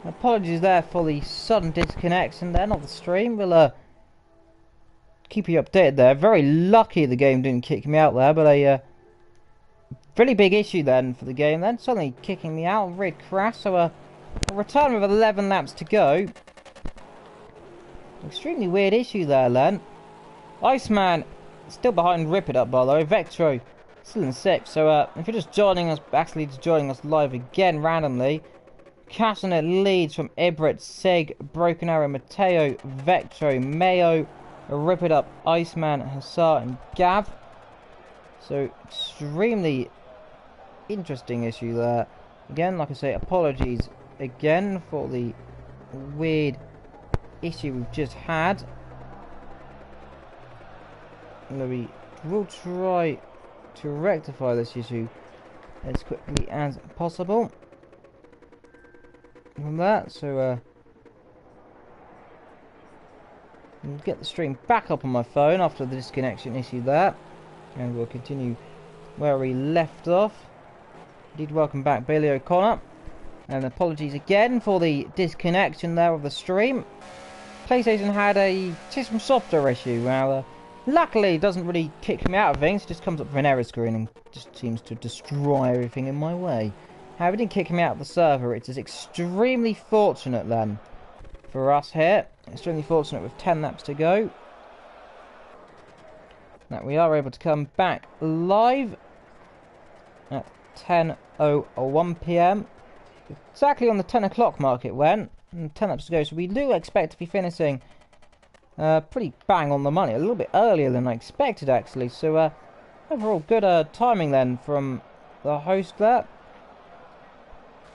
Apologies there for the sudden disconnection then of the stream. We'll keep you updated there. Very lucky the game didn't kick me out there, but a really big issue then for the game then. Suddenly kicking me out, red crash, so a return with 11 laps to go. Extremely weird issue there then. Iceman still behind Rip It Up by the way. Vectro still in 6th, so if you're just joining us, actually just joining us live again randomly, Castanet leads from Ibrit, Sig, Broken Arrow, Matteo, Vectro, Mayo, Rip It Up, Iceman, Hussar and Gav. So extremely interesting issue there. Again, like I say, apologies again for the weird issue we've just had. We will try to rectify this issue as quickly as possible from that, so we'll get the stream back up on my phone after the disconnection issue there, and we'll continue where we left off. Indeed, welcome back Bailey O'Connor, and apologies again for the disconnection there of the stream. PlayStation had a system software issue. Well, luckily it doesn't really kick me out of things, it just comes up with an error screen and just seems to destroy everything in my way. However, it didn't kick me out of the server. It is extremely fortunate then for us here. Extremely fortunate with 10 laps to go that we are able to come back live at 10:01 PM. Exactly on the 10 o'clock mark it went. And 10 laps to go, so we do expect to be finishing pretty bang on the money. A little bit earlier than I expected actually. So overall good timing then from the host there.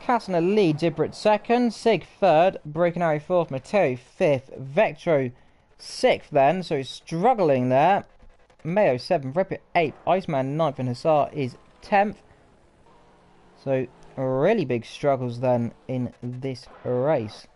Castanet leads, Ibrit 2nd, Sig 3rd, Broken Arrow 4th, Matteo 5th, Vectro 6th then, so he's struggling there. Mayo 7th, Rip It 8th, Iceman 9th and Hussar is 10th. So really big struggles then in this race.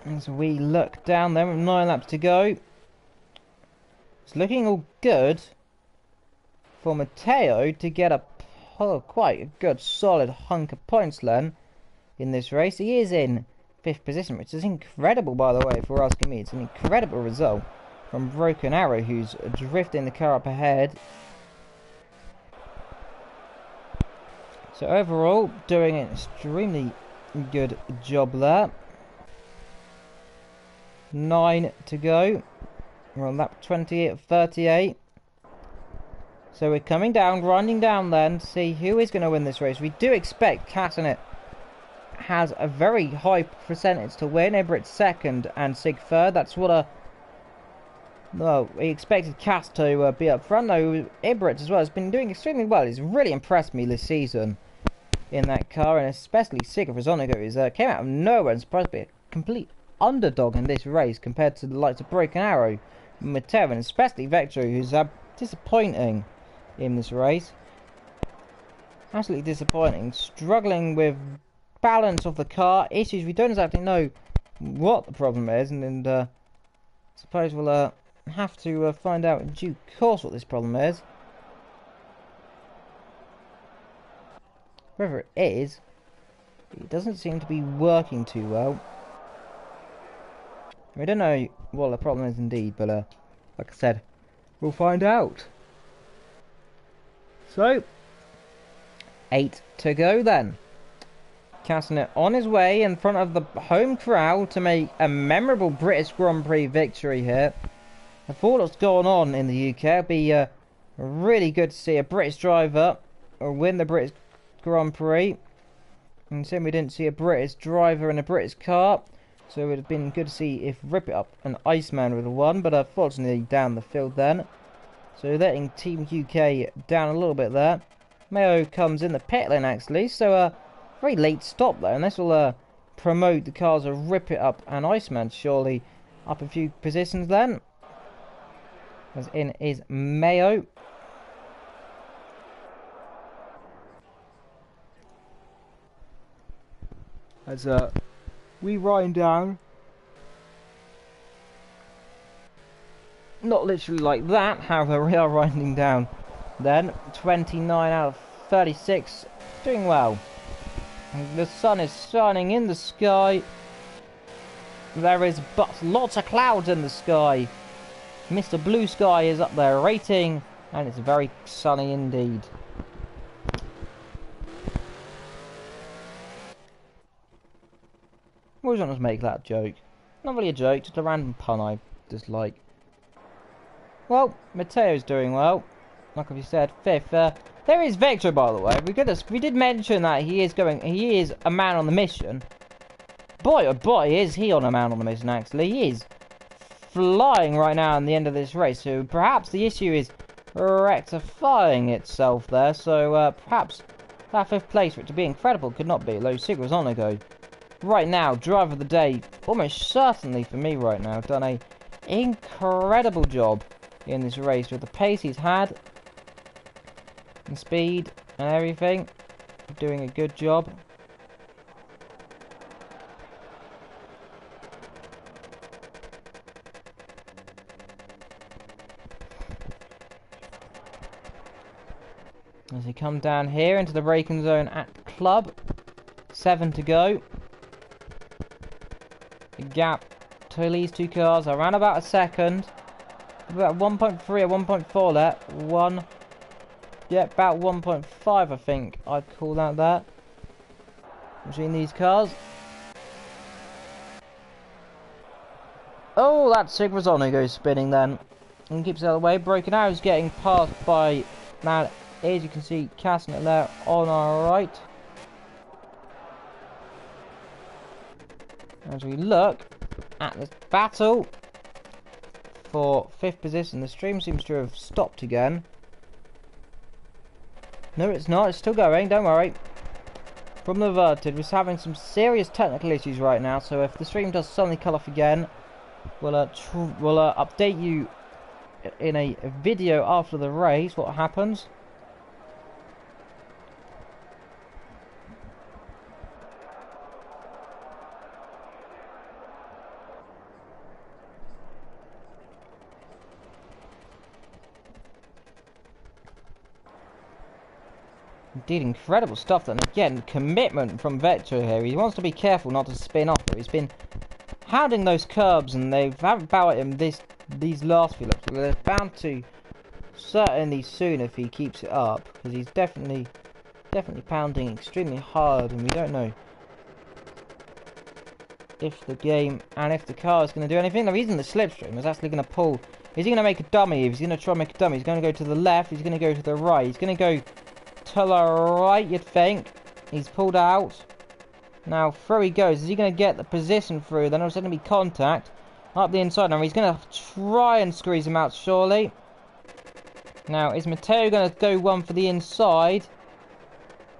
As we look down there with 9 laps to go, it's looking all good for Matteo to get a quite a good solid hunk of points then in this race. He is in 5th position, which is incredible by the way if you're asking me. It's an incredible result from Broken Arrow, who's drifting the car up ahead. So overall doing an extremely good job there. 9 to go. We're on lap 28 of 38. So we're coming down, grinding down then to see who is going to win this race. We do expect Castanet has a very high percentage to win. Ibrit 2nd and Sig 3rd. That's what well, we expected Cast to be up front though. Ibrit as well has been doing extremely well. He's really impressed me this season in that car, and especially Sig Rosonico, who came out of nowhere and surprised to be a complete underdog in this race compared to the likes of Broken Arrow, Matteo, and especially Vectro, who's disappointing in this race. Absolutely disappointing. Struggling with balance of the car, issues we don't exactly know what the problem is, and suppose we'll have to find out in due course what this problem is. Whatever it is, it doesn't seem to be working too well. We don't know what the problem is indeed, but like I said, we'll find out. So, 8 to go then. Castanet on his way in front of the home crowd to make a memorable British Grand Prix victory here. I thought what's going on in the UK. It'd be really good to see a British driver win the British Grand Prix. And since we didn't see a British driver in a British car, so it would have been good to see if Rip It Up and Iceman would have won, but unfortunately down the field then. So letting Team UK down a little bit there. Mayo comes in the pit lane actually, so very late stop there, and this will promote the cars of Rip It Up and Iceman surely up a few positions then. As in is Mayo. as we wind down. Not literally like that, however, we are winding down. Then 29 out of 36, doing well. And the sun is shining in the sky. There is but lots of clouds in the sky. Mr. Blue Sky is up there rating, and it's very sunny indeed. Always want to make that joke. Not really a joke, just a random pun I dislike. Well, Matteo's doing well. Like we said, 5th. There is Vector, by the way. We did mention that he is a man on the mission. Boy, oh boy, is he on a man on the mission, actually. He is flying right now in the end of this race. So perhaps the issue is rectifying itself there. So perhaps that 5th place, which would be incredible, could not be. Low Sigras on a go. Right now, driver of the day, almost certainly for me right now, done a incredible job in this race with the pace he's had, and speed and everything. Doing a good job. As he come down here into the braking zone at Club, 7 to go. The gap to these two cars around about a second. About 1.3 or 1.4 there. Yeah, about 1.5 I think I'd call that between these cars. Oh, that Sigrazoni goes spinning then. And keeps out of the way. Broken Arrow's getting passed by, now as you can see, casting it there on our right. As we look at this battle for 5th position, the stream seems to have stopped again. No, it's not. It's still going. Don't worry. From the Verted, we're having some serious technical issues right now. So if the stream does suddenly cut off again, we'll update you in a video after the race what happens. Indeed, incredible stuff then. Again, commitment from Vector here. He wants to be careful not to spin off. He's been hounding those curbs and they haven't bowed him these last few laps. But they're bound to certainly soon if he keeps it up. Because he's definitely pounding extremely hard and we don't know if the game and if the car is going to do anything. The reason the slipstream is actually going to pull. Is he going to make a dummy? If he's going to try and make a dummy, he's going to go to the left. He's going to go to the right. He's going to go to the right, you'd think. He's pulled out. Now through he goes. Is he going to get the position through? Then there's going to be contact up the inside. Now he's going to try and squeeze him out, surely. Now is Matteo going to go one for the inside?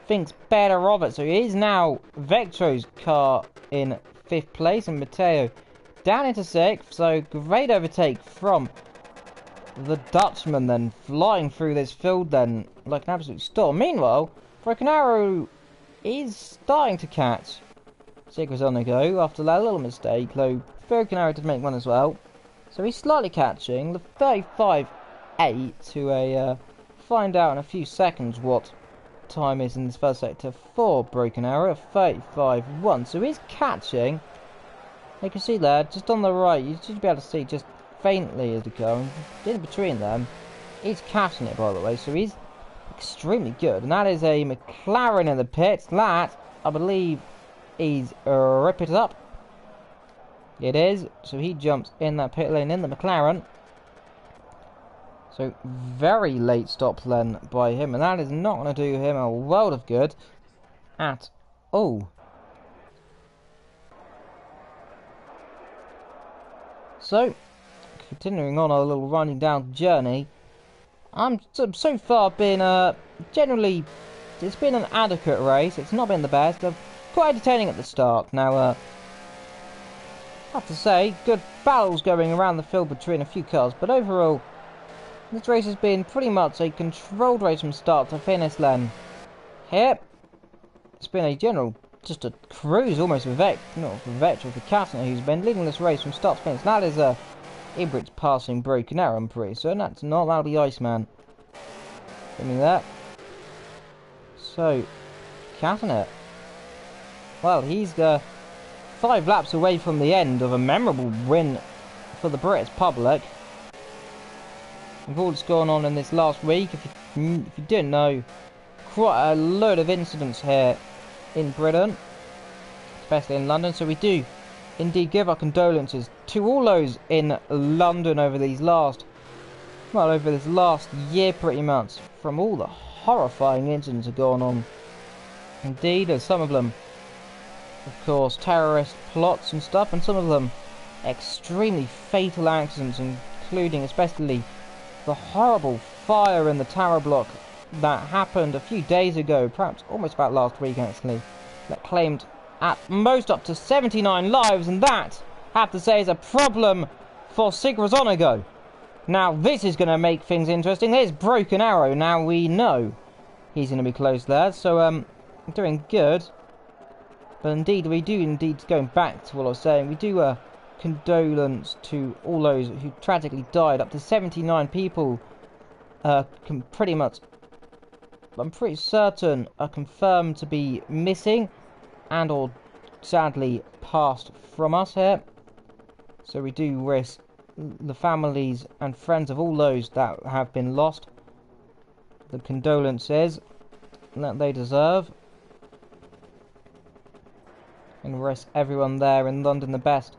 Thinks better of it. So he is now Vectro's car in 5th place and Matteo down into 6th. So great overtake from the Dutchman then, flying through this field then like an absolute storm. Meanwhile, Broken Arrow is starting to catch Sigras on the go after that little mistake, though Broken Arrow did make one as well. So he's slightly catching the 35.8 to find out in a few seconds what time is in this first sector for Broken Arrow, 35.1. So he's catching. You can see there, just on the right, you should be able to see just faintly as they go, in between them. He's catching it, by the way, so he's extremely good. And that is a McLaren in the pits. That, I believe, is rip it up. It is. So he jumps in that pit lane in the McLaren. So very late stop then by him, and that is not going to do him a world of good at all. So continuing on our little winding down journey, I'm so far been generally, it's been an adequate race. It's not been the best. Quite entertaining at the start. Now I have to say, good battles going around the field between a few cars, but overall this race has been pretty much a controlled race from start to finish then. Here it's been a general just a cruise almost with Katana, who's been leading this race from start to finish. That is Ibrit's passing Broken Arrow, I'm pretty certain. That's not, that'll be Iceman. Give me that. So, Katana. Well, he's 5 laps away from the end of a memorable win for the British public. With all that's gone on in this last week, if you didn't know, quite a load of incidents here in Britain, especially in London. So we do indeed give our condolences to all those in London over this last year pretty much, from all the horrifying incidents that have gone on. Indeed, as some of them, of course, terrorist plots and stuff, and some of them extremely fatal accidents, including especially the horrible fire in the tower block that happened a few days ago, perhaps almost about last week actually, that claimed at most up to 79 lives, and that, I have to say, is a problem for Evildragonxxl. Now this is going to make things interesting. There's Broken Arrow. Now we know he's going to be close there, so doing good. But indeed, we do indeed, going back to what I was saying, we do condolence to all those who tragically died. Up to 79 people can pretty much, I'm pretty certain, are confirmed to be missing and or sadly passed from us here. So we do risk the families and friends of all those that have been lost the condolences that they deserve, and risk everyone there in London the best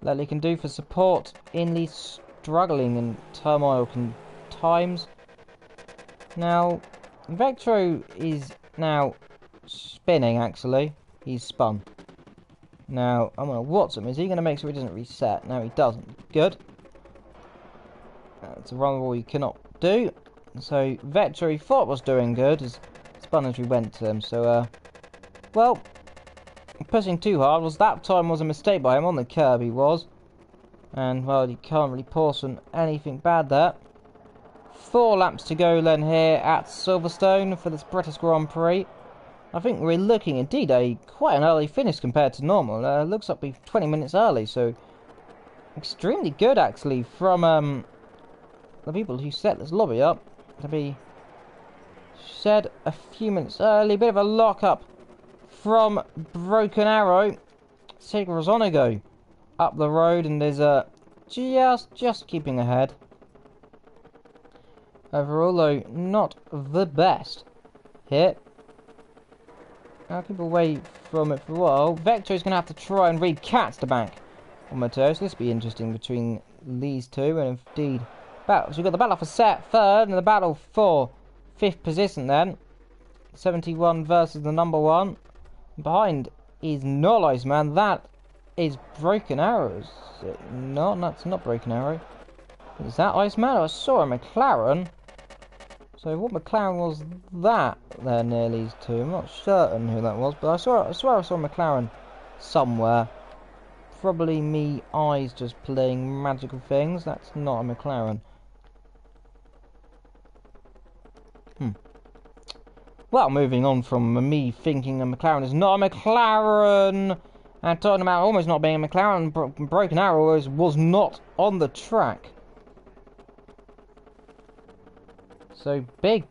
that they can do for support in these struggling and turmoil times. Now, Vectro is now spinning, actually. He's spun. Now, I'm going to watch him. Is he going to make sure he doesn't reset? No, he doesn't. Good. It's a run wall you cannot do. So, Vectro, he thought was doing good, as spun as we went to him. So, well, pushing too hard that time was a mistake by him on the curb, he was. And, well, you can't really portion anything bad there. 4 laps to go then here at Silverstone for this British Grand Prix. I think we're looking indeed quite an early finish compared to normal. Looks like we're 20 minutes early, so extremely good actually from the people who set this lobby up to be shed a few minutes early. Bit of a lock-up from Broken Arrow. Evildragonxxl up the road, and there's just keeping ahead. Overall, though, not the best here. I'll keep away from it for a while. Vector's going to have to try and read Cats to back on Matteo, so this will be interesting between these two. And indeed, so we've got the battle for third and the battle for 5th position then. 71 versus the number 1. Behind is not Iceman. That is Broken Arrows. No, that's not Broken Arrow. Is that Iceman? I saw a McLaren. So what McLaren was that there near these two? I'm not certain who that was, but I swear I saw a McLaren somewhere. Probably me eyes just playing magical things. That's not a McLaren. Well, moving on from me thinking a McLaren is not a McLaren, and talking about almost not being a McLaren, Broken Arrow was not on the track. So big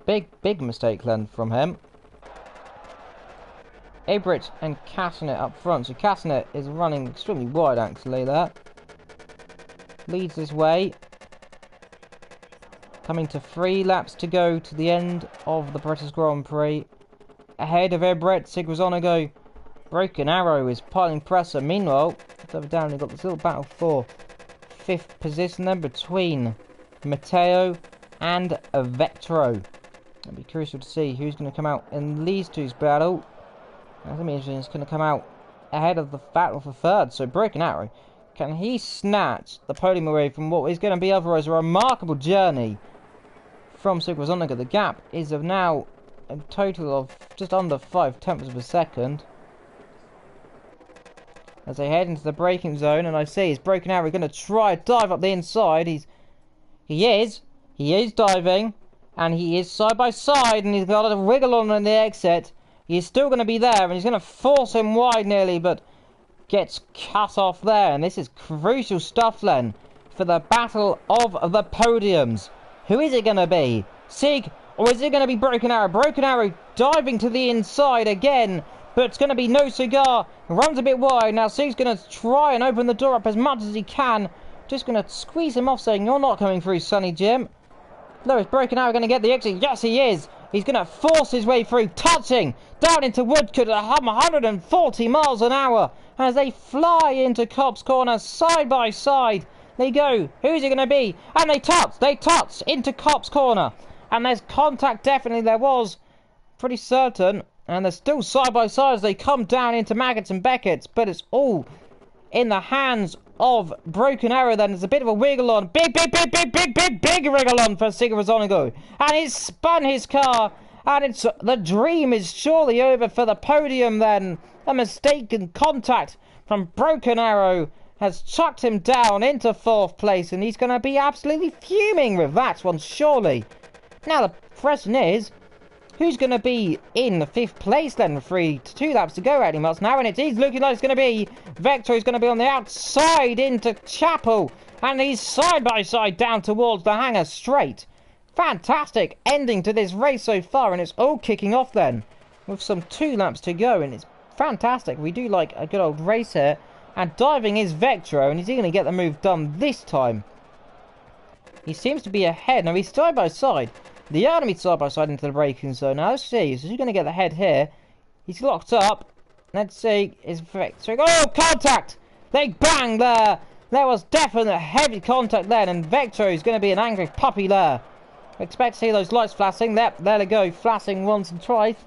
mistake then from him. Ibrit and Castanet up front. So Castanet is running extremely wide actually there. Leads this way. Coming to 3 laps to go to the end of the British Grand Prix. Ahead of Ibrit, Evildragonxxl. Broken Arrow is piling pressure. Meanwhile, further down we've got this little battle for 5th position then between Matteo and Vectro. It'll be crucial to see who's going to come out in these two's battle. That's going to be interesting. It's going to come out ahead of the battle for 3rd. So Broken Arrow, can he snatch the podium away from what is going to be otherwise a remarkable journey from Evildragonxxl? The gap is of now a total of just under 5/10 of a second. As they head into the braking zone, and I see is Broken Arrow going to try to dive up the inside. He is diving, and he is side by side, and he's got a wiggle on the exit. He's still going to be there, and he's going to force him wide nearly, but gets cut off there. And this is crucial stuff then for the battle of the podiums. Who is it going to be? Sig, or is it going to be Broken Arrow? Broken Arrow diving to the inside again, but it's going to be No Cigar. Runs a bit wide. Now Sig's going to try and open the door up as much as he can. Just going to squeeze him off, saying, you're not coming through, Sonny Jim. No, is Broken Arrow going to get the exit? Yes, he is. He's going to force his way through, touching down into Woodcut at 140 miles an hour as they fly into Cobb's Corner side by side. They go. Who's it going to be? And they touch into Cobb's Corner. And there's contact, definitely there was. Pretty certain. And they're still side by side as they come down into Maggots and Beckett's. But it's all in the hands of Broken Arrow then. There's a bit of a wiggle on. Big wiggle on for Sigurdssonego. And he's spun his car. And it's the dream is surely over for the podium then. A mistaken contact from Broken Arrow has chucked him down into 4th place. And he's going to be absolutely fuming with that one, surely. Now the question is, who's going to be in 5th place then? 2 laps to go, Eddie Mutz now, and it is looking like it's going to be Vector who's going to be on the outside into Chapel, and he's side by side down towards the hangar straight. Fantastic ending to this race so far, and it's all kicking off then with some 2 laps to go, and it's fantastic. We do like a good old race here, and diving is Vectro, and is he going to get the move done this time? He seems to be ahead. Now he's side by side. The enemy side by side into the braking zone. Now let's see. So he's going to get the head here. He's locked up. Let's see. Is Vector. Oh, contact! They bang there. There was definite heavy contact then. And Vector is going to be an angry puppy there. Expect to see those lights flashing. There they go. Flashing once and twice.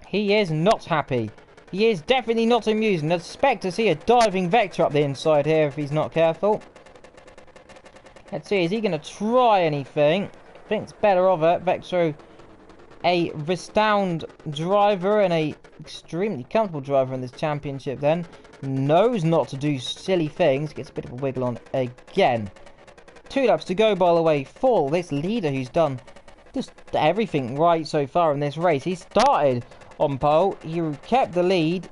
He is not happy. He is definitely not amused. And expect to see a diving Vector up the inside here if he's not careful. Let's see, is he going to try anything? Thinks better of it. Vectro, a restound driver and a extremely comfortable driver in this championship then. Knows not to do silly things. Gets a bit of a wiggle on again. 2 laps to go, by the way, for this leader who's done just everything right so far in this race. He started on pole. He kept the lead.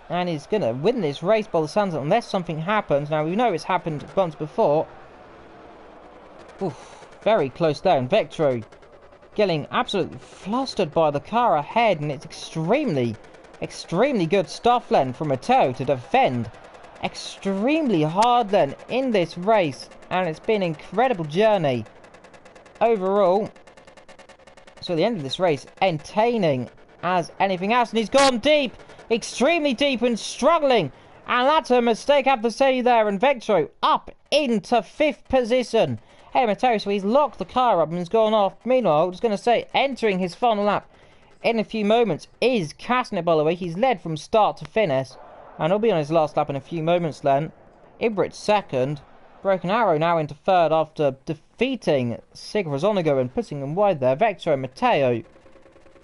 And he's going to win this race by the sounds of it, unless something happens. Now, we know it's happened once before. Oof, very close there, and Vectro getting absolutely flustered by the car ahead, and it's extremely good stuff then from Matteo to defend extremely hard then in this race, and it's been an incredible journey overall. So the end of this race entertaining as anything else, and he's gone deep, extremely deep and struggling, and that's a mistake I have to say there, and Vectro up into 5th position. Hey, Matteo, so he's locked the car up and has gone off. Meanwhile, I was going to say, entering his final lap in a few moments is Kasnet, by the way. He's led from start to finish, and he'll be on his last lap in a few moments then. Ibrit 2nd. Broken Arrow now into 3rd after defeating Sigurdssonego and putting him wide there. Vector and Matteo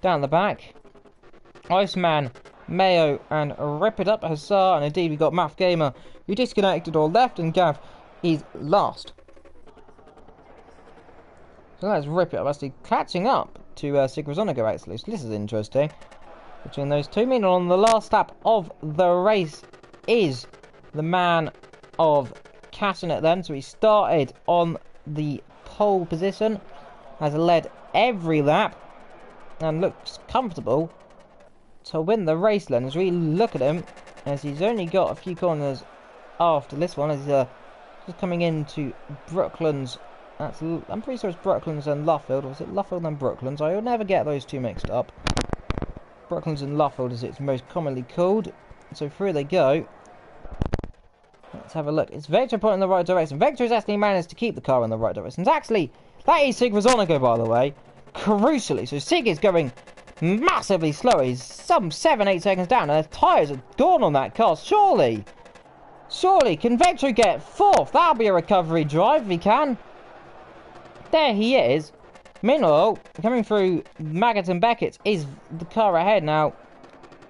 down the back. Iceman, Mayo, and Rip It Up Hussar. And indeed, we got Math Gamer, who disconnected or left, and Gav is last. So let's Rip It Up, actually catching up to Sigurdssonego actually, so this is interesting between those two. Meanwhile, on the last lap of the race is the man of Kasnet then, so he started on the pole position, has led every lap, and looks comfortable to win the race then, as we look at him, as he's only got a few corners after this one, as he's just coming into Brooklands. I'm pretty sure it's Brooklands and Luffield, or is it Luffield and Brooklands? I will never get those two mixed up. Brooklands and Luffield as it's most commonly called. So through they go. Let's have a look. It's Vector pointing in the right direction. Vector has actually managed to keep the car in the right direction. Actually, that is Sigurdssonego, by the way. Crucially. So Sig is going massively slow. He's some 7-8 seconds down, and the tyres are gone on that car. Surely, can Vector get 4th? That'll be a recovery drive if he can. There he is. Meanwhile, coming through Maggots and Beckett's is the car ahead now.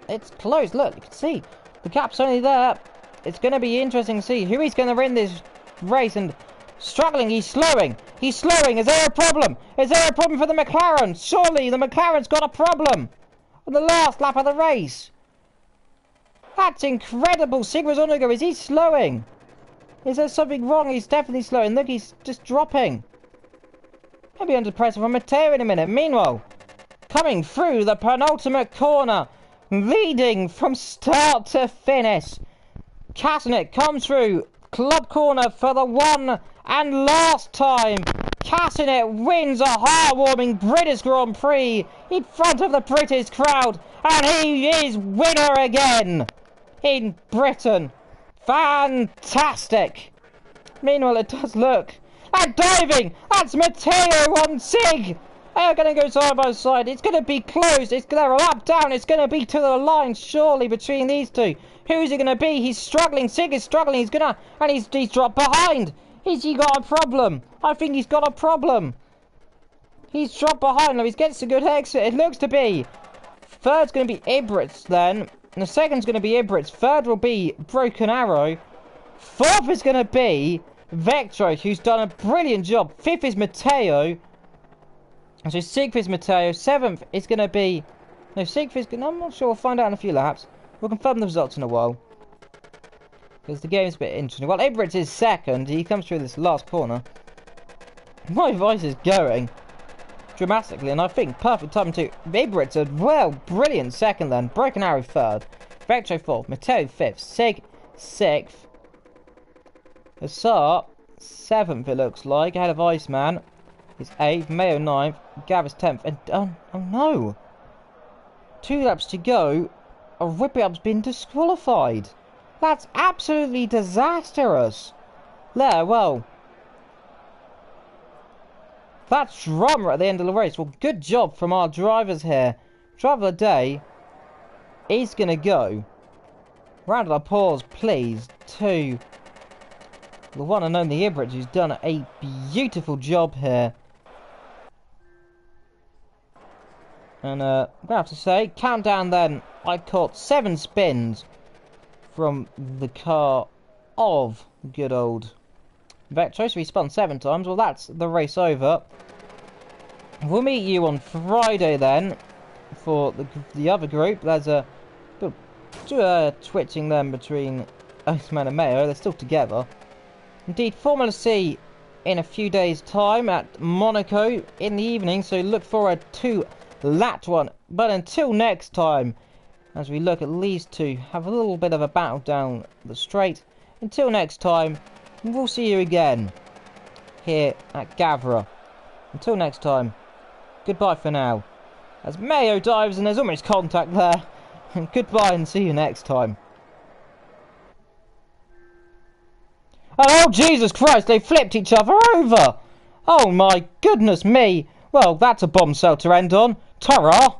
It's close. Look, you can see the gap's only there. It's going to be interesting to see who he's going to win this race. And struggling, he's slowing. Is there a problem? Is there a problem for the McLaren? Surely the McLaren's got a problem. on the last lap of the race. That's incredible. Sigma's on the go. Is he slowing? Is there something wrong? He's definitely slowing. Look, he's just dropping. Maybe under pressure from Matteo in a minute. Meanwhile, coming through the penultimate corner, leading from start to finish. Kasanik comes through club corner for the one and last time. Kasanik wins a heartwarming British Grand Prix in front of the British crowd, and he is winner again in Britain. Fantastic. Meanwhile, it does look like diving. That's Matteo on Sig. They're going to go side by side. It's going to be close. They're a lap down. It's going to be to the line, surely, between these two. Who's it going to be? He's struggling. Sig is struggling. He's going to... And he's dropped behind. Has he got a problem? I think he's got a problem. He's dropped behind. Now, he gets a good exit. It looks to be... Third's going to be Ibritz, then. And the second's going to be Ibritz. Third will be Broken Arrow. Fourth is going to be Vectro, who's done a brilliant job. Fifth is Matteo. So Siegfried's Matteo. Seventh is going to be... No, Siegfried's going to... I'm not sure. We'll find out in a few laps. We'll confirm the results in a while. Because the game's a bit interesting. Well, Ibritz is second. He comes through this last corner. My voice is going dramatically, and I think perfect time to... Ibritz, a well, brilliant second then. Broken Arrow third. Vectro fourth. Matteo fifth. Sig sixth. Assar seventh, it looks like. Ahead of Iceman. He's 8th, Mayo 9th, Gavra's 10th, and oh no! 2 laps to go, a Rip-It-Up's been disqualified. That's absolutely disastrous. There, well, that's drama at the end of the race. Well, good job from our drivers here. Driver of the day is going to go. Round of applause, please, to the one and only Ibritz, who's done a beautiful job here. And I'm going to have to say, countdown then, I caught 7 spins from the car of good old Vectro. So he spun 7 times. Well, that's the race over. We'll meet you on Friday then for the other group. There's a twitching then between Iceman and Mayo. They're still together. Indeed, Formula C in a few days' time at Monaco in the evening. So look forward to that one. But until next time, as we look at these two have a little bit of a battle down the straight. Until next time, we'll see you again here at Gavra. Until next time, goodbye for now. As Mayo dives and there's almost contact there. Goodbye and see you next time. Oh, Jesus Christ, they flipped each other over. Oh my goodness me. Well, that's a bombshell to end on. Ta-ra!